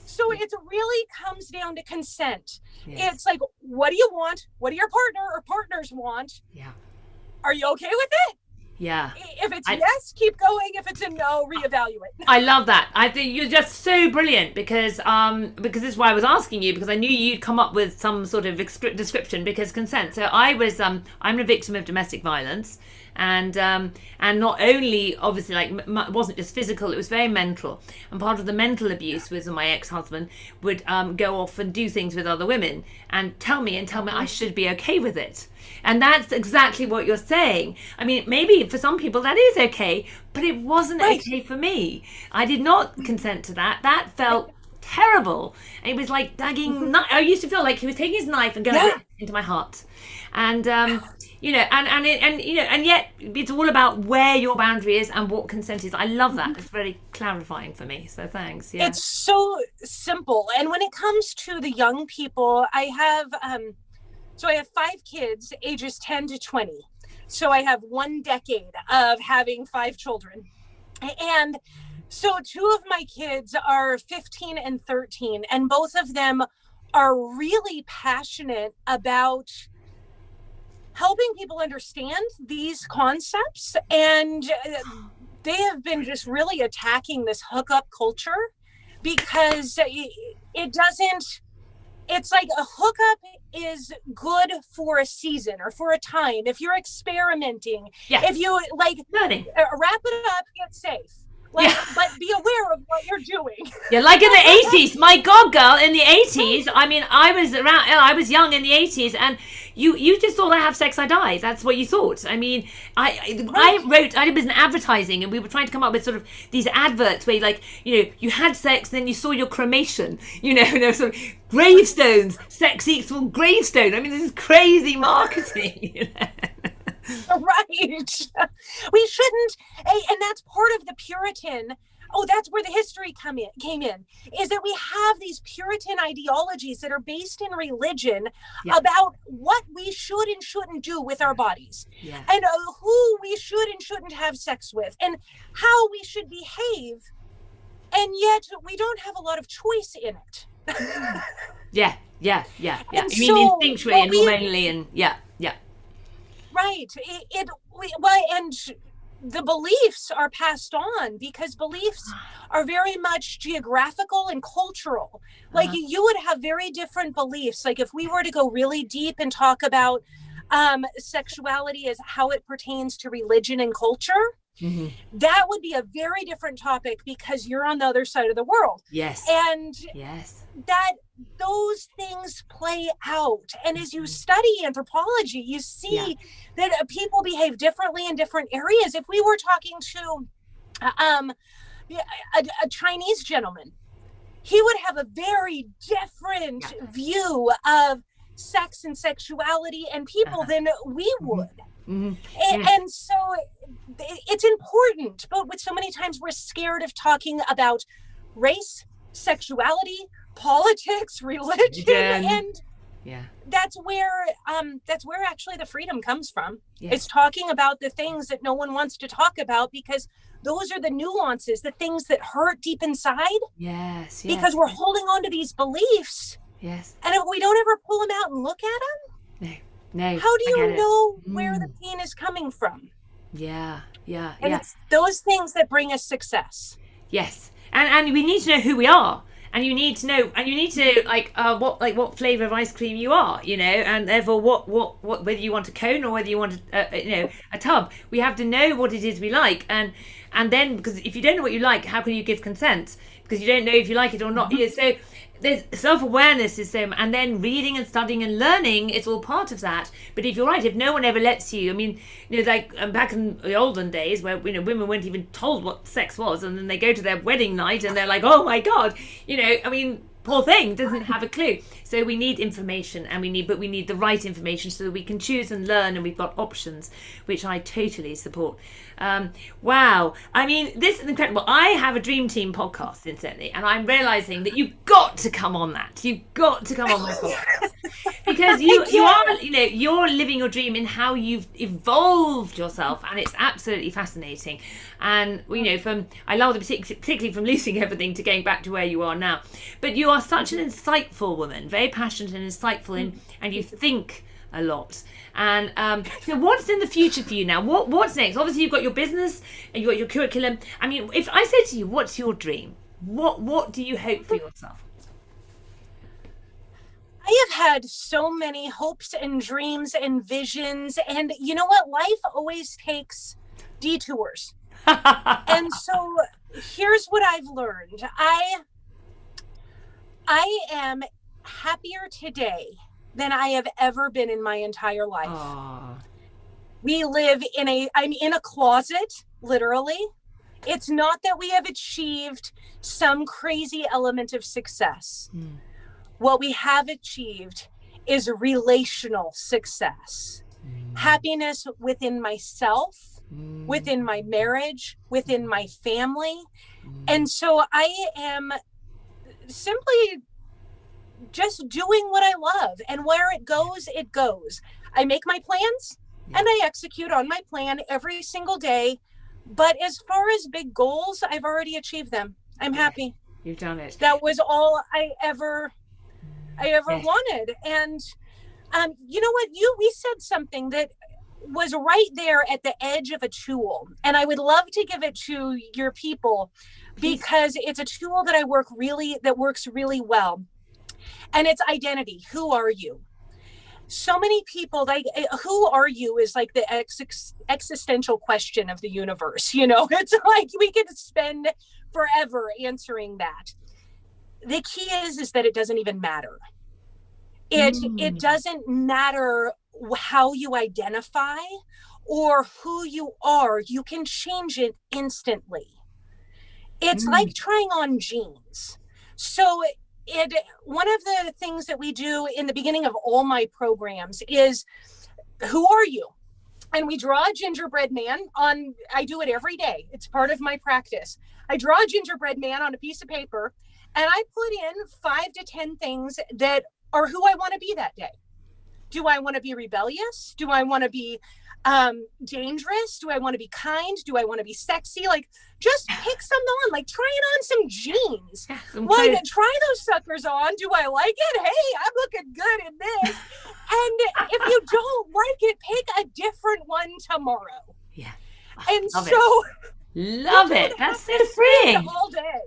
So it really comes down to consent. It's like, what do you want? What do your partner or partners want? Are you okay with it? If it's yes, keep going. If it's a no, reevaluate. I love that. I think you're just so brilliant, because this is why I was asking you, because I knew you'd come up with some sort of description, because consent. So I was I'm a victim of domestic violence, and not only obviously, like, it wasn't just physical, it was very mental. And part of the mental abuse was my ex-husband would go off and do things with other women and tell me I should be okay with it. And that's exactly what you're saying. I mean, maybe for some people that is okay, but it wasn't okay for me. I did not consent to that. That felt terrible. It was like dagging. I used to feel like he was taking his knife and going into my heart. And you know, and yet it's all about where your boundary is and what consent is. I love that. It's very clarifying for me. So thanks. It's so simple. And when it comes to the young people, I have so I have 5 kids, ages 10 to 20. So I have 1 decade of having 5 children. And so 2 of my kids are 15 and 13, and both of them are really passionate about helping people understand these concepts. And they have been just really attacking this hookup culture, because it doesn't it's like a hookup is good for a season or for a time. If you're experimenting, Yeah. if you like Learning. wrap it up, get safe. Like, Yeah. but be aware of what you're doing. Yeah, like in the 80s. My God, girl, in the 80s. I mean, I was young in the 80s, and you just thought I have sex, I die. That's what you thought. I mean, I was in advertising, and we were trying to come up with sort of these adverts where, like, you had sex, then you saw your cremation. There were sort of gravestones, sex equals gravestone. I mean, this is crazy marketing. Right. We shouldn't, and that's part of the Puritan. Oh, that's where the history came in, is that we have these Puritan ideologies that are based in religion about what we should and shouldn't do with our bodies, and who we should and shouldn't have sex with, and how we should behave, and yet we don't have a lot of choice in it. Yeah. And You mean instinctually and hormonally, and yeah. Right. And the beliefs are passed on, because beliefs are very much geographical and cultural. Like you would have very different beliefs. Like if we were to go really deep and talk about sexuality as how it pertains to religion and culture, that would be a very different topic, because you're on the other side of the world. Yes. And that those things play out. And as you study anthropology, you see that people behave differently in different areas. If we were talking to a Chinese gentleman, he would have a very different view of sex and sexuality and people than we would. And so it's important, but with so many times we're scared of talking about race, sexuality, politics, religion, and that's where actually the freedom comes from. It's talking about the things that no one wants to talk about, because those are the nuances, the things that hurt deep inside. Because we're holding on to these beliefs. And if we don't ever pull them out and look at them, how do you know where the pain is coming from? And it's those things that bring us success. And we need to know who we are. And you need to know, and you need to what flavor of ice cream you are, and therefore what whether you want a cone or whether you want a tub. We have to know what it is we like, and then, because if you don't know what you like, how can you give consent? Because you don't know if you like it or not. So there's self-awareness is and then reading and studying and learning is all part of that. But if you're right, if no one ever lets you, I mean, back in the olden days where women weren't even told what sex was, and then they go to their wedding night and they're like, oh my God, I mean, poor thing doesn't have a clue. So we need information, and we need the right information so that we can choose and learn, and we've got options, which I totally support. Wow. I mean, this is incredible. I have a Dream Team podcast, incidentally, and I'm realizing that you've got to come on that. You've got to come on my podcast. Because you're living your dream in how you've evolved yourself, and it's absolutely fascinating. And I love it, particularly from losing everything to going back to where you are now. But you are such an insightful woman, very passionate and insightful, and you think a lot. And so what's in the future for you now? What's next? Obviously you've got your business and you've got your curriculum. I mean, if I said to you, what's your dream? What do you hope for yourself? I have had so many hopes and dreams and visions, and you know what? Life always takes detours. And so here's what I've learned. I am happier today than I have ever been in my entire life. Aww. I'm in a closet, literally. It's not that we have achieved some crazy element of success. What we have achieved is relational success. Happiness within myself, within my marriage, within my family. And so I am simply just doing what I love, and where it goes, it goes. I make my plans and I execute on my plan every single day. But as far as big goals, I've already achieved them. I'm happy. You've done it. That was all I ever wanted. And you know what? We said something that was right there at the edge of a tool, and I would love to give it to your people, because it's a tool that works really well. And it's identity. Who are you? So many people, like, who are you is like the existential question of the universe. It's like we could spend forever answering that. The key is that it doesn't even matter. It doesn't matter how you identify or who you are. You can change it instantly. It's like trying on jeans. So one of the things that we do in the beginning of all my programs is, who are you? And we draw a gingerbread man I do it every day. It's part of my practice. I draw a gingerbread man on a piece of paper, and I put in 5 to 10 things that are who I want to be that day. Do I want to be rebellious? Do I want to be dangerous? Do I want to be kind? Do I want to be sexy? Like, just pick something on, like trying on some jeans. Like, try those suckers on. Do I like it? Hey, I'm looking good in this. And if you don't like it, pick a different one tomorrow. Yeah. And love it. That's so freeing. All day.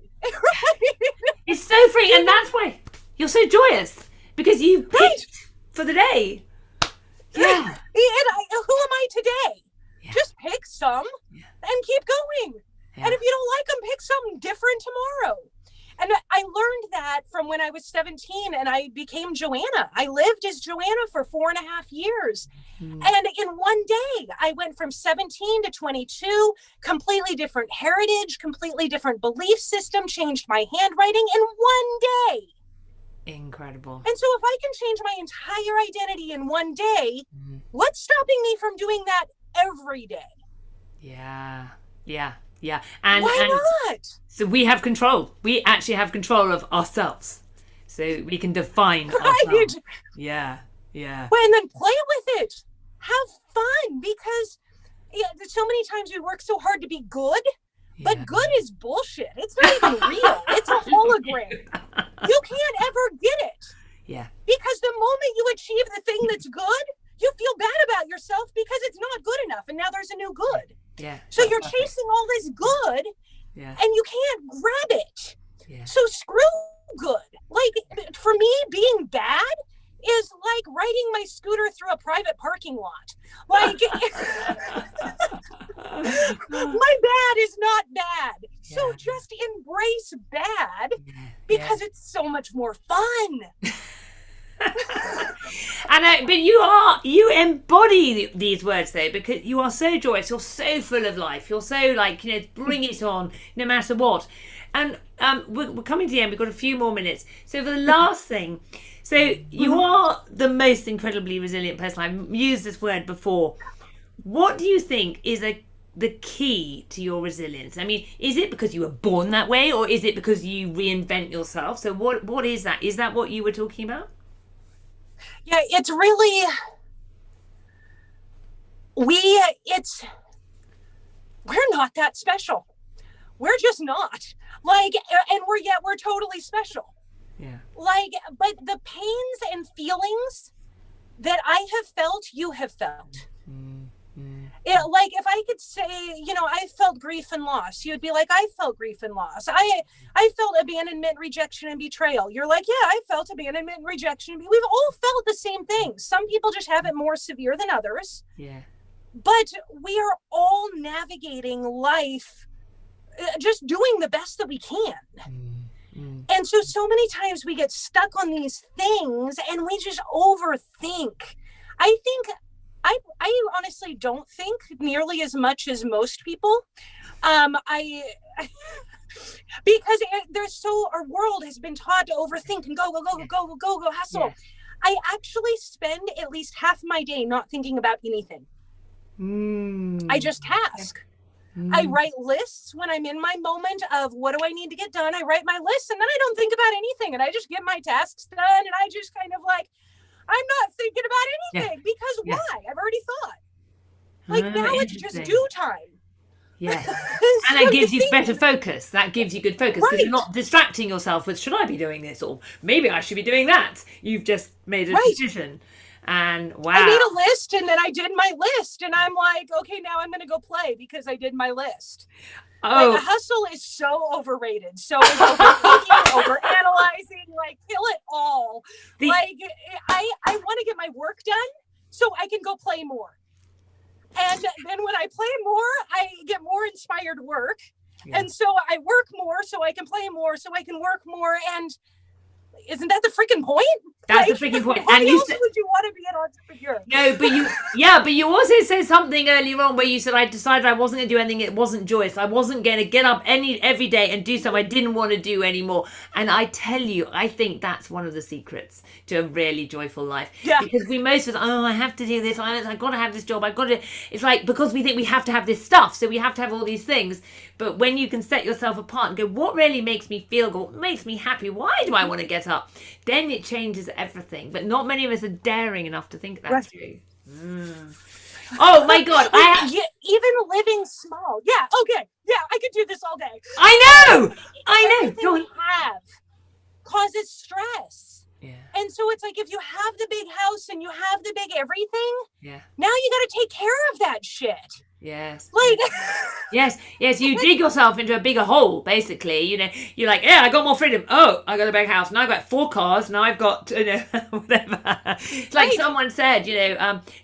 It's so freeing. And that's why you're so joyous, because you picked for the day. Yeah. And who am I today? Yeah. Just pick some and keep going. Yeah. And if you don't like them, pick something different tomorrow. And I learned that from when I was 17 and I became Joanna. I lived as Joanna for 4.5 years. And in one day, I went from 17 to 22, completely different heritage, completely different belief system, changed my handwriting in one day. Incredible. And so if I can change my entire identity in one day, what's stopping me from doing that every day? Yeah. And why not? So we have control. We actually have control of ourselves. So we can define ourselves. Yeah. Well, and then play with it. Have fun, because so many times we work so hard to be good, but good is bullshit. It's not even real. It's a hologram. You can't ever get it. Yeah. Because the moment you achieve the thing that's good, you feel bad about yourself because it's not good enough. And now there's a new good. Yeah. So you're chasing all this good and you can't grab it. Yeah. So screw good. Like, for me, being bad is like riding my scooter through a private parking lot. Like, my bad is not bad. So just embrace bad because it's so much more fun. But you embody these words though, because you are so joyous, you're so full of life, you're so like, bring it on no matter what. And we're coming to the end, we've got a few more minutes. So for the last thing, so you are the most incredibly resilient person. I've used this word before. What do you think is the key to your resilience? I mean, is it because you were born that way, or is it because you reinvent yourself? So what is that? Is that what you were talking about? Yeah, it's really, we're not that special. We're just not. Like, and we're totally special. Yeah. Like, but the pains and feelings that I have felt, you have felt. Like, if I could say, I felt grief and loss, you'd be like, I felt grief and loss. I felt abandonment, rejection, and betrayal. You're like, yeah, I felt abandonment, rejection. We've all felt the same thing. Some people just have it more severe than others. Yeah. But we are all navigating life, just doing the best that we can. And so many times we get stuck on these things and we just overthink. I honestly don't think nearly as much as most people. Because our world has been taught to overthink and go, hustle. Yeah. I actually spend at least half my day not thinking about anything. I just task. I write lists when I'm in my moment of what do I need to get done. I write my list and then I don't think about anything and I just get my tasks done and I just kind of like, I'm not thinking about anything because why? I've already thought. Like now it's just do time. Yeah. And that gives you better focus. That gives you good focus because you're not distracting yourself with, should I be doing this? Or maybe I should be doing that. You've just made a decision. And wow. I made a list and then I did my list and I'm like, okay, now I'm going to go play because I did my list. Oh. Like, hustle is so overrated. So is overthinking, overanalyzing. like kill it all. The- Like I want to get my work done so I can go play more. And then when I play more, I get more inspired work. Yeah. And so I work more so I can play more, so I can work more. And isn't that the freaking point? That's the freaking point. Why And else would you want to be an entrepreneur? No, but you also said something earlier on where you said I decided I wasn't going to do anything. It wasn't joyous. I wasn't going to get up every day and do something I didn't want to do anymore. And I tell you, I think that's one of the secrets to a really joyful life. Yeah. Because we most of us, I have to do this. I've got to have this job. I've got to. It's like because we think we have to have this stuff, so we have to have all these things. But when you can set yourself apart and go, what really makes me feel good? What makes me happy? Why do I want to get up? Then it changes everything. But not many of us are daring enough to think that's true. Oh my God! Even living small. Yeah. Okay. Yeah, I could do this all day. I know. Everything we have causes stress. Yeah. And so it's like if you have the big house and you have the big everything, Yeah. now you got to take care of that shit. Yes. Like yes. You dig yourself into a bigger hole, basically. You know, you're like, yeah, I got more freedom. Oh, I got a big house. Now I've got 4 cars. Now I've got, whatever. It's like someone said,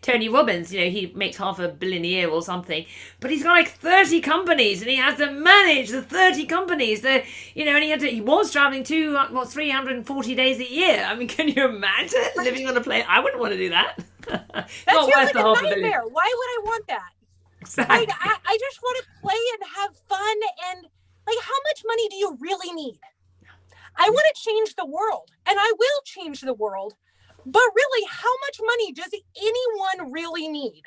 Tony Robbins, he makes $500 million a year or something, but he's got like 30 companies and he has to manage the 30 companies. And he was traveling 340 days a year. I mean, can you imagine living on a plane? I wouldn't want to do that. That sounds like a nightmare. Why would I want that? Exactly. Like, I just want to play and have fun. And like, how much money do you really need? I want to change the world, and I will change the world. But really, how much money does anyone really need?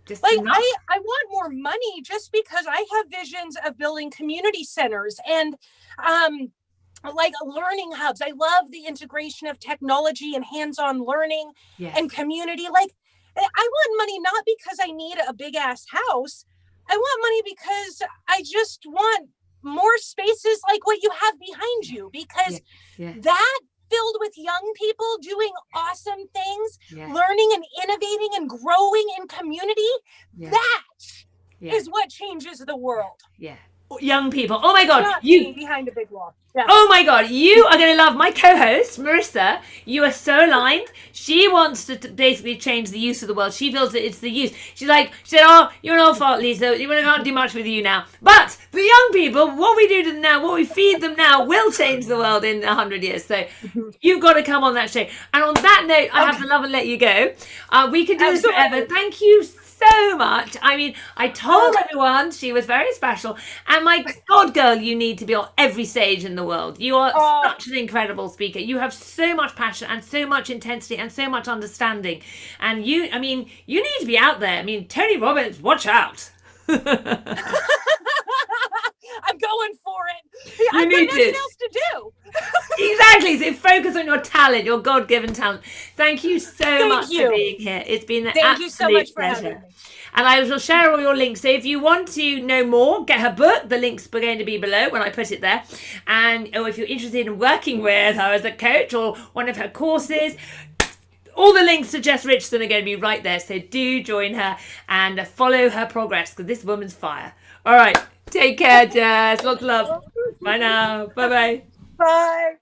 Just like, enough. I want more money just because I have visions of building community centers and like learning hubs. I love the integration of technology and hands-on learning and community. Like, I want money not because I need a big ass house. I want money because I just want more spaces like what you have behind you, because that filled with young people doing awesome things, learning and innovating and growing in community, that is what changes the world. Yeah. Young people. Oh my God. Not you behind a big wall. Yeah. Oh my God. You are going to love my co-host, Marissa. You are so aligned. She wants to basically change the use of the world. She feels that it's the use. She said, oh, you're an old fart, Lisa. We can't do much with you now. But the young people, what we do to them now, what we feed them now will change the world in 100 years. So you've got to come on that show. And on that note, I have to love and let you go. We can do this forever. Thank you so much. I mean, I told everyone she was very special, and my God, girl, you need to be on every stage in the world. You are such an incredible speaker. You have so much passion and so much intensity and so much understanding, and you need to be out there. I mean, Tony Robbins, watch out. I'm going for it. I've got nothing else to do. Exactly. So focus on your talent, your God-given talent. Thank you so much for being here. It's been an Thank you so much for pleasure. having me. And I will share all your links. So if you want to know more, get her book. The links are going to be below when I put it there. And if you're interested in working with her as a coach or one of her courses, all the links to Jes Richardson are going to be right there. So do join her and follow her progress, because this woman's fire. All right. Take care, Jes. Lots of love. Bye now. Bye-bye. Bye.